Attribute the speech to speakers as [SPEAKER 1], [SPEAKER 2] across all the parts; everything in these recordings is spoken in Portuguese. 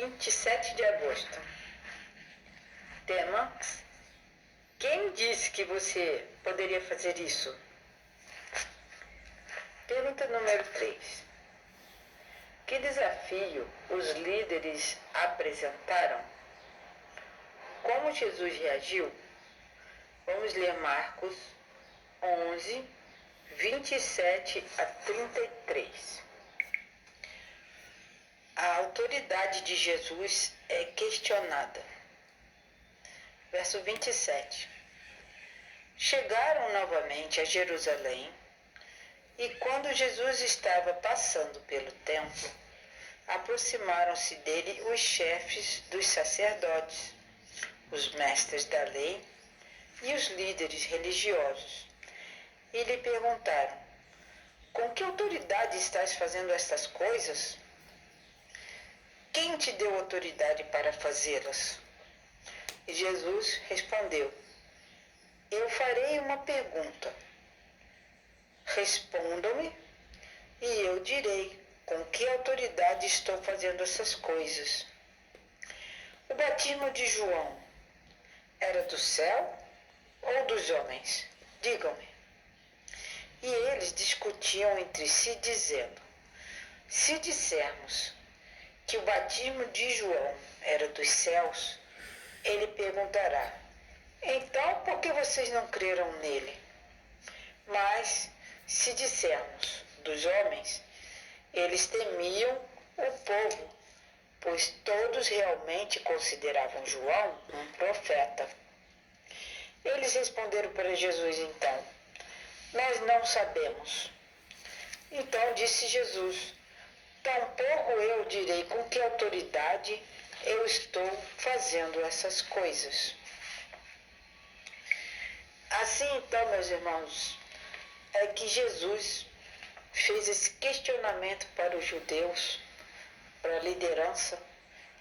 [SPEAKER 1] 27 de agosto. Tema: quem disse que você poderia fazer isso? Pergunta número 3. Que desafio os líderes apresentaram? Como Jesus reagiu? Vamos ler Marcos 11, 27 a 33. A autoridade de Jesus é questionada. Verso 27. Chegaram novamente a Jerusalém, e quando Jesus estava passando pelo templo, aproximaram-se dele os chefes dos sacerdotes, os mestres da lei e os líderes religiosos, e lhe perguntaram: com que autoridade estás fazendo estas coisas? Quem te deu autoridade para fazê-las? E Jesus respondeu: eu farei uma pergunta. Respondam-me e eu direi com que autoridade estou fazendo essas coisas. O batismo de João era do céu ou dos homens? Digam-me. E eles discutiam entre si, dizendo: se dissermos que o batismo de João era dos céus, ele perguntará: então por que vocês não creram nele? Mas se dissermos dos homens, eles temiam o povo, pois todos realmente consideravam João um profeta. Eles responderam para Jesus então: nós não sabemos. Então disse Jesus: tampouco eu direi com que autoridade eu estou fazendo essas coisas. Assim então, meus irmãos, é que Jesus fez esse questionamento para os judeus, para a liderança,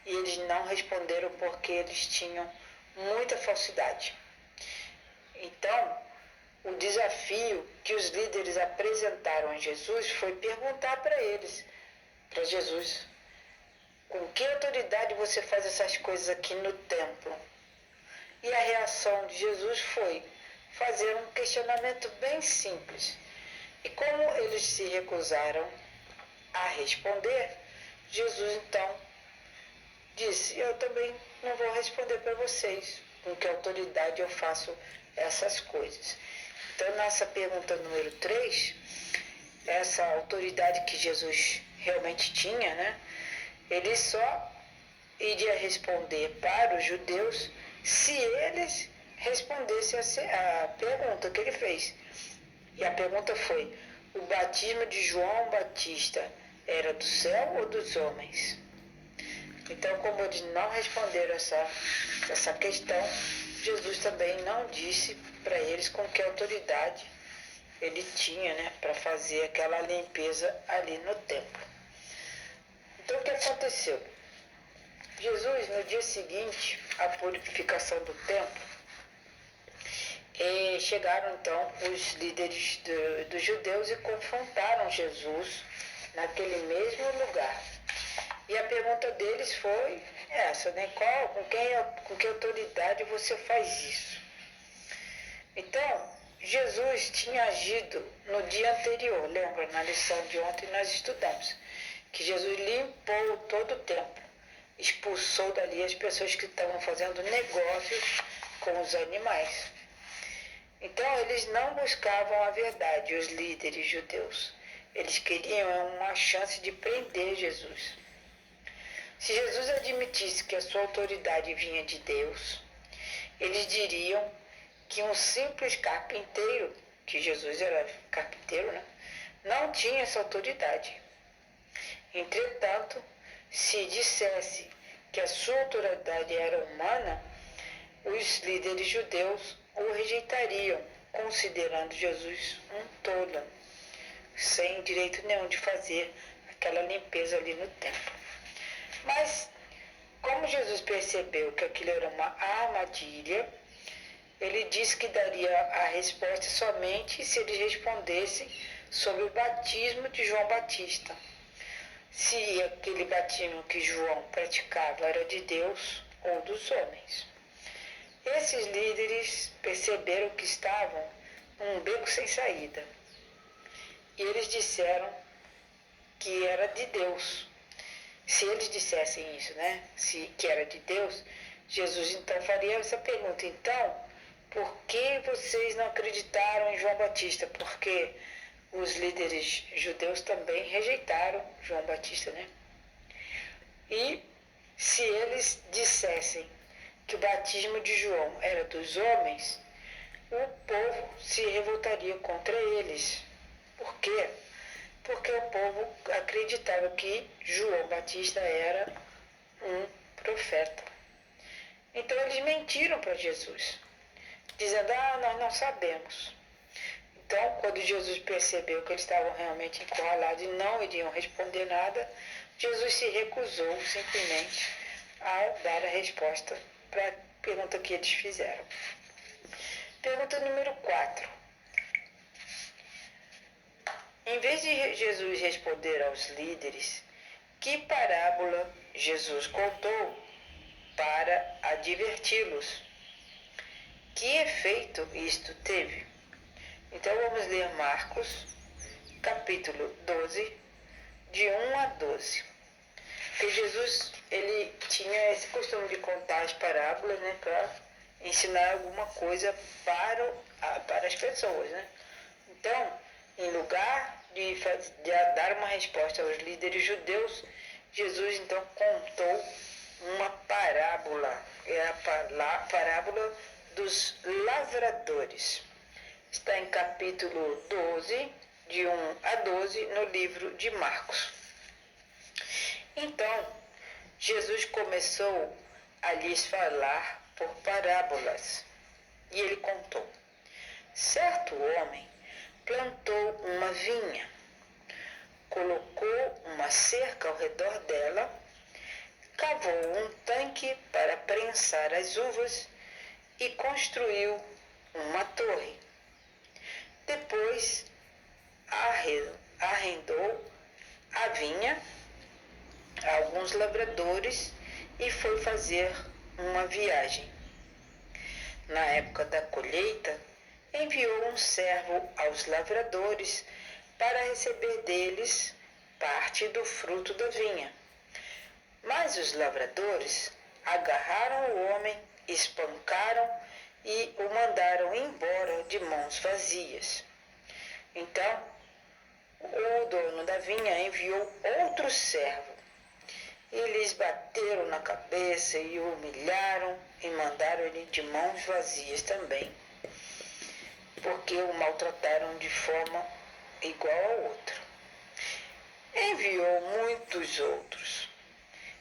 [SPEAKER 1] e eles não responderam porque eles tinham muita falsidade. Então, o desafio que os líderes apresentaram a Jesus foi perguntar para eles, para Jesus: com que autoridade você faz essas coisas aqui no templo? E a reação de Jesus foi fazer um questionamento bem simples. E como eles se recusaram a responder, Jesus então disse: eu também não vou responder para vocês com que autoridade eu faço essas coisas. Então, nessa pergunta número 3, essa autoridade que Jesus realmente tinha, né? Ele só iria responder para os judeus se eles respondessem a pergunta que ele fez. E a pergunta foi: o batismo de João Batista era do céu ou dos homens? Então, como eles não responderam essa questão, Jesus também não disse para eles com que autoridade ele tinha, né, para fazer aquela limpeza ali no templo. Então, o que aconteceu? Jesus, no dia seguinte à purificação do templo, chegaram então os líderes dos judeus e confrontaram Jesus naquele mesmo lugar. E a pergunta deles foi essa, né? Com que autoridade você faz isso? Então, Jesus tinha agido no dia anterior. Lembra, na lição de ontem nós estudamos que Jesus limpou todo o templo, expulsou dali as pessoas que estavam fazendo negócios com os animais. Então, eles não buscavam a verdade, os líderes judeus. Eles queriam uma chance de prender Jesus. Se Jesus admitisse que a sua autoridade vinha de Deus, eles diriam que um simples carpinteiro, que Jesus era carpinteiro, né, não tinha essa autoridade. Entretanto, se dissesse que a sua autoridade era humana, os líderes judeus o rejeitariam, considerando Jesus um tolo, sem direito nenhum de fazer aquela limpeza ali no templo. Mas, como Jesus percebeu que aquilo era uma armadilha, ele disse que daria a resposta somente se eles respondessem sobre o batismo de João Batista. se aquele batismo que João praticava era de Deus ou dos homens. Esses líderes perceberam que estavam num beco sem saída. E eles disseram que era de Deus. Se eles dissessem isso, né? Que era de Deus, Jesus então faria essa pergunta. Então, por que vocês não acreditaram em João Batista? Porque os líderes judeus também rejeitaram João Batista, né? E se eles dissessem que o batismo de João era dos homens, o povo se revoltaria contra eles. Por quê? Porque o povo acreditava que João Batista era um profeta. Então eles mentiram para Jesus, dizendo, nós não sabemos. Então, quando Jesus percebeu que eles estavam realmente encurralados e não iriam responder nada, Jesus se recusou simplesmente a dar a resposta para a pergunta que eles fizeram. Pergunta número 4. Em vez de Jesus responder aos líderes, que parábola Jesus contou para adverti-los? Que efeito isto teve? Então vamos ler Marcos, capítulo 12, de 1 a 12. Porque Jesus, ele tinha esse costume de contar as parábolas, né, para ensinar alguma coisa para as pessoas, né? Então, em lugar de dar uma resposta aos líderes judeus, Jesus então contou uma parábola, é a parábola dos lavradores. Está em capítulo 12, de 1 a 12, no livro de Marcos. Então, Jesus começou a lhes falar por parábolas, e ele contou. Certo homem plantou uma vinha, colocou uma cerca ao redor dela, cavou um tanque para prensar as uvas e construiu uma torre. Depois arrendou a vinha a alguns lavradores e foi fazer uma viagem. Na época da colheita, enviou um servo aos lavradores para receber deles parte do fruto da vinha. Mas os lavradores agarraram o homem, espancaram e o mandaram embora de mãos vazias. Então, o dono da vinha enviou outro servo. E lhes bateram na cabeça e o humilharam e mandaram ele de mãos vazias também, porque o maltrataram de forma igual ao outro. Enviou muitos outros.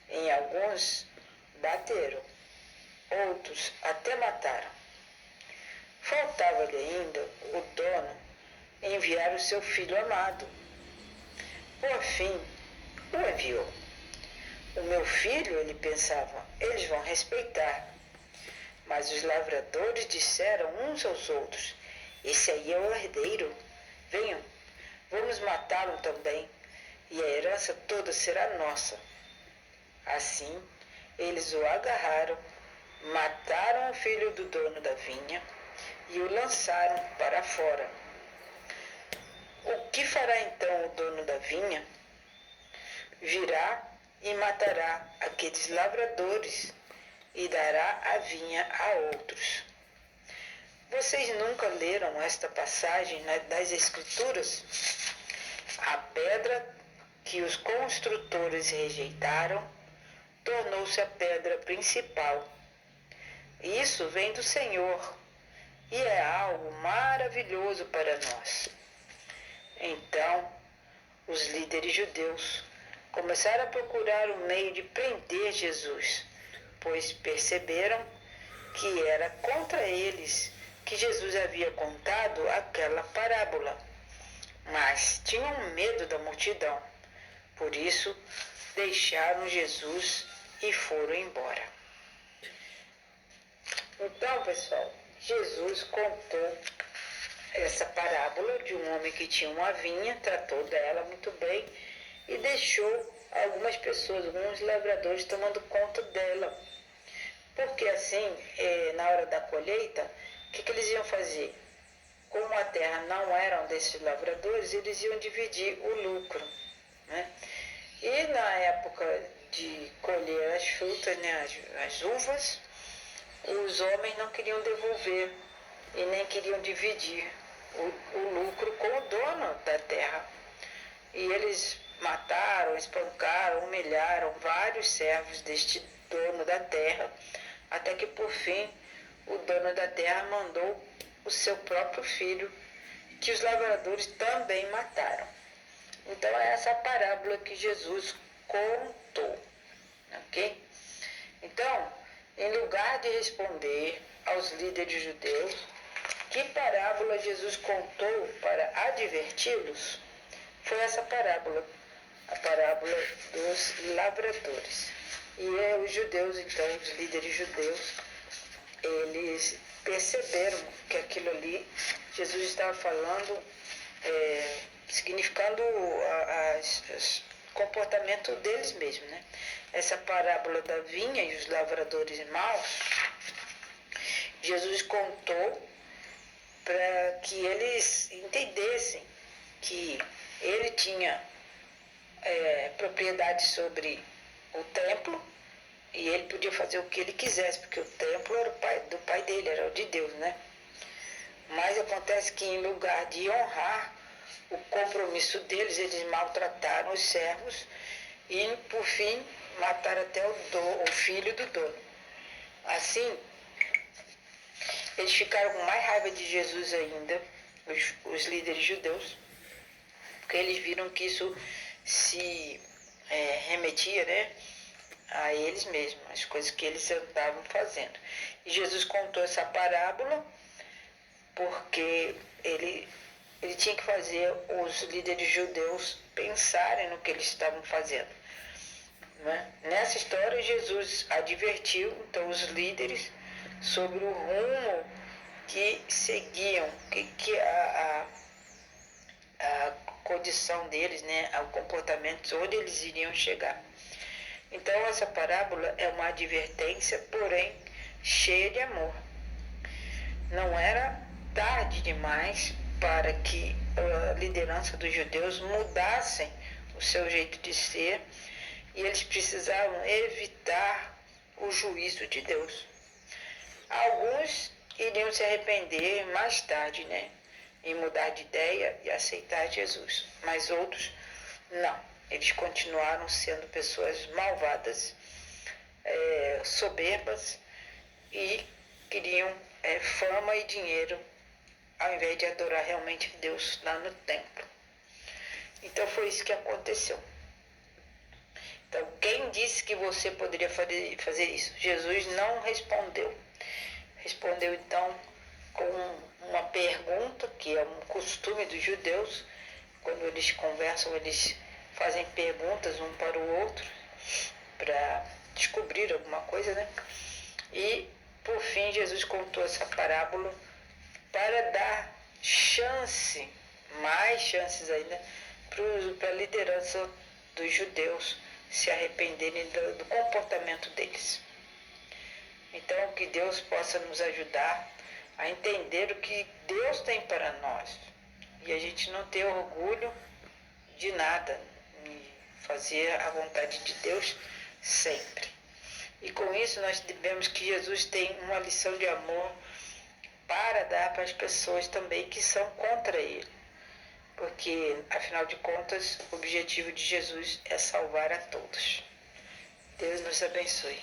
[SPEAKER 1] Em alguns bateram, outros até mataram. Faltava-lhe ainda o dono enviar o seu filho amado. Por fim, o enviou. O meu filho, ele pensava, eles vão respeitar. Mas os lavradores disseram uns aos outros, esse aí é o herdeiro. Venham, vamos matá-lo também, e a herança toda será nossa. Assim, eles o agarraram, mataram o filho do dono da vinha e o lançaram para fora. O que fará então o dono da vinha? Virá e matará aqueles lavradores e dará a vinha a outros. Vocês nunca leram esta passagem das Escrituras? A pedra que os construtores rejeitaram tornou-se a pedra principal. Isso vem do Senhor e é algo maravilhoso para nós. Então, os líderes judeus começaram a procurar o meio de prender Jesus, pois perceberam que era contra eles que Jesus havia contado aquela parábola. Mas tinham medo da multidão, por isso deixaram Jesus e foram embora. Então, pessoal, Jesus contou essa parábola de um homem que tinha uma vinha, tratou dela muito bem e deixou algumas pessoas, alguns lavradores tomando conta dela. Porque assim, na hora da colheita, o que eles iam fazer? Como a terra não era desses lavradores, eles iam dividir o lucro, né? E na época de colher as frutas, né, as uvas, os homens não queriam devolver e nem queriam dividir o lucro com o dono da terra. E eles mataram, espancaram, humilharam vários servos deste dono da terra, até que por fim o dono da terra mandou o seu próprio filho, que os lavradores também mataram. Então é essa parábola que Jesus contou, ok? Então, em lugar de responder aos líderes judeus, que parábola Jesus contou para adverti-los? Foi essa parábola, a parábola dos lavradores. E os judeus, então, os líderes judeus, eles perceberam que aquilo ali, Jesus estava falando, significando o comportamento deles mesmos, né? Essa parábola da vinha e os lavradores maus, Jesus contou para que eles entendessem que ele tinha propriedade sobre o templo e ele podia fazer o que ele quisesse, porque o templo era do pai dele, era o de Deus, né? Mas acontece que em lugar de honrar o compromisso deles, eles maltrataram os servos e, por fim, mataram até o filho do dono. Assim, eles ficaram com mais raiva de Jesus ainda, os líderes judeus, porque eles viram que isso se remetia, né, a eles mesmos, as coisas que eles estavam fazendo. E Jesus contou essa parábola porque ele tinha que fazer os líderes judeus pensarem no que eles estavam fazendo, né? Nessa história, Jesus advertiu então os líderes sobre o rumo que seguiam, que a condição deles, né, o comportamento, onde eles iriam chegar. Então, essa parábola é uma advertência, porém cheia de amor. Não era tarde demais para que a liderança dos judeus mudassem o seu jeito de ser e eles precisavam evitar o juízo de Deus. Alguns iriam se arrepender mais tarde, né, em mudar de ideia e aceitar Jesus, mas outros não. Eles continuaram sendo pessoas malvadas, soberbas e queriam fama e dinheiro ao invés de adorar realmente Deus lá no templo. Então foi isso que aconteceu. Então, quem disse que você poderia fazer isso? Jesus não respondeu. Respondeu então com uma pergunta, que é um costume dos judeus. Quando eles conversam, eles fazem perguntas um para o outro para descobrir alguma coisa, né? E por fim Jesus contou essa parábola para dar chance, mais chances ainda, para a liderança dos judeus se arrependerem do comportamento deles. Então, que Deus possa nos ajudar a entender o que Deus tem para nós e a gente não ter orgulho de nada, e fazer a vontade de Deus sempre. E com isso nós sabemos que Jesus tem uma lição de amor para dar para as pessoas também que são contra Ele. Porque, afinal de contas, o objetivo de Jesus é salvar a todos. Deus nos abençoe.